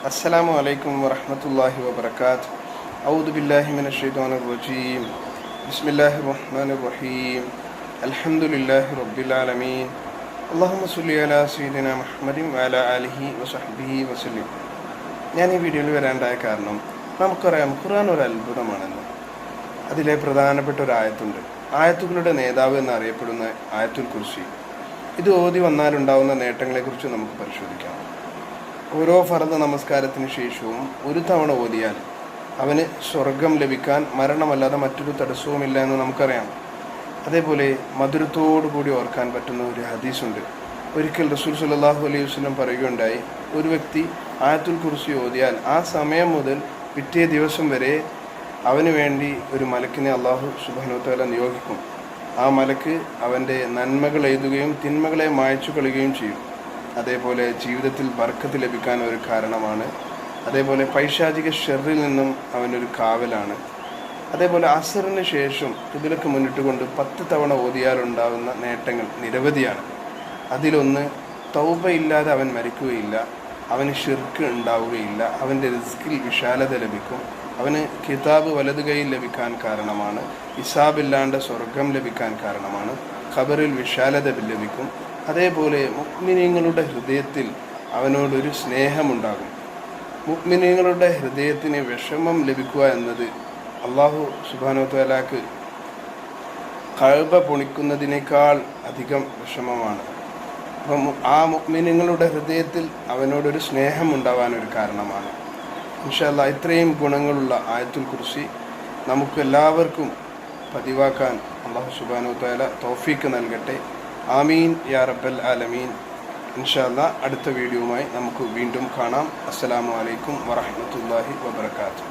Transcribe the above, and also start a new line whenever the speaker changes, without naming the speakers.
അസ്സലാമു അലൈക്കും വറഹ്മത്തുള്ളാഹി വബറകാത്ത്. ഔദു ബില്ലാഹി മിനശ് ശൈത്വാനിർ റജീം. ബിസ്മില്ലാഹിർ റഹ്മാനിർ റഹീം. അൽഹംദുലില്ലാഹി റബ്ബിൽ ആലമീൻ. അല്ലാഹുമ്മ സ്വല്ലി അലാ സയ്യിദിനാ മുഹമ്മദിൻ വഅലാ ആലിഹി വസഹ്ബിഹി വസല്ലം. ഞാൻ ഈ വീഡിയോയിൽ വരാണ്ടായ കാരണം, നമുക്കറിയാം ഖുർആൻ ഒരു അത്ഭുതമാണെന്ന്. അതിലെ പ്രധാനപ്പെട്ട ഒരു ആയത്തുണ്ട്. ആയത്തുകളുടെ നേതാവ് എന്നറിയപ്പെടുന്ന ആയത്തുൽ കുർസി. ഇത് ഓതി വന്നാലുണ്ടാവുന്ന നേട്ടങ്ങളെക്കുറിച്ച് നമുക്ക് പരിശോധിക്കാം. ഓരോ ഫർദ് നമസ്കാരത്തിന് ശേഷവും ഒരു തവണ ഓതിയാൽ അവന് സ്വർഗം ലഭിക്കാൻ മരണമല്ലാതെ മറ്റൊരു തടസ്സവുമില്ല എന്ന് നമുക്കറിയാം. അതേപോലെ മധുരത്തോടു കൂടി ഓർക്കാൻ പറ്റുന്ന ഒരു ഹദീസുണ്ട്. ഒരിക്കൽ റസൂൽ സല്ലല്ലാഹു അലൈഹി വസല്ലം പറയുകയുണ്ടായി, ഒരു വ്യക്തി ആയത്തുൽ കുർസി ഓതിയാൽ ആ സമയം മുതൽ പിറ്റേ ദിവസം വരെ അവന് വേണ്ടി ഒരു മലക്കിനെ അള്ളാഹു സുബ്ഹാനഹു വ തആല നിയോഗിക്കും. ആ മലക്ക് അവൻ്റെ നന്മകൾ എഴുതുകയും തിന്മകളെ മായ്ച്ചു കളയുകയും ചെയ്യും. അതേപോലെ ജീവിതത്തിൽ ബർക്കത്ത് ലഭിക്കാൻ ഒരു കാരണമാണ്. അതേപോലെ പൈശാചിക ഷെറിൽ നിന്നും അവനൊരു കാവലാണ്. അതേപോലെ അസറിന് ശേഷം ഖിബ്ലക്ക് മുന്നിട്ടുകൊണ്ട് 10 തവണ ഓതിയാലുണ്ടാകുന്ന നേട്ടങ്ങൾ നിരവധിയാണ്. അതിലൊന്ന്, തൗബ ഇല്ലാതെ അവൻ മരിക്കുകയില്ല, അവന് ഷിർക്ക് ഉണ്ടാവുകയില്ല, അവൻ്റെ റിസ്കിൽ വിശാലത ലഭിക്കും, അവന് കിതാബ് വലതു കൈയിൽ ലഭിക്കാൻ കാരണമാണ്, ഹിസാബില്ലാണ്ട് സ്വർഗം ലഭിക്കാൻ കാരണമാണ്, ഖബറിൽ വിശാലത ലഭിക്കും. അതേപോലെ മുഅ്മിനീങ്ങളുടെ ഹൃദയത്തിൽ അവനോടൊരു സ്നേഹമുണ്ടാകും. മുഅ്മിനീങ്ങളുടെ ഹൃദയത്തിന് വിഷമം ലഭിക്കുക എന്നത് അല്ലാഹു സുബ്ഹാനഹു വ തആലക്ക് കഅബ പൊളിക്കുന്നതിനേക്കാൾ അധികം വിഷമമാണ്. അപ്പം ആ മുഅ്മിനീങ്ങളുടെ ഹൃദയത്തിൽ അവനോടൊരു സ്നേഹം ഉണ്ടാവാനൊരു കാരണമാണ്. ഇൻഷാ അല്ലാഹ് ഇത്രയും ഗുണങ്ങളുള്ള ആയത്തുൽ കുർസി നമുക്ക് എല്ലാവർക്കും പതിവാക്കാൻ അല്ലാഹു സുബ്ഹാനഹു വ തആല തൗഫീക്ക് നൽകട്ടെ. ആമീൻ യാ റബ്ബൽ ആലമീൻ. ഇൻഷാ അല്ലാഹ് അടുത്ത വീഡിയോയുമായി നമുക്ക് വീണ്ടും കാണാം. അസ്സലാമു അലൈക്കും വറഹ്മത്തുള്ളാഹി വബറകാതുഹു.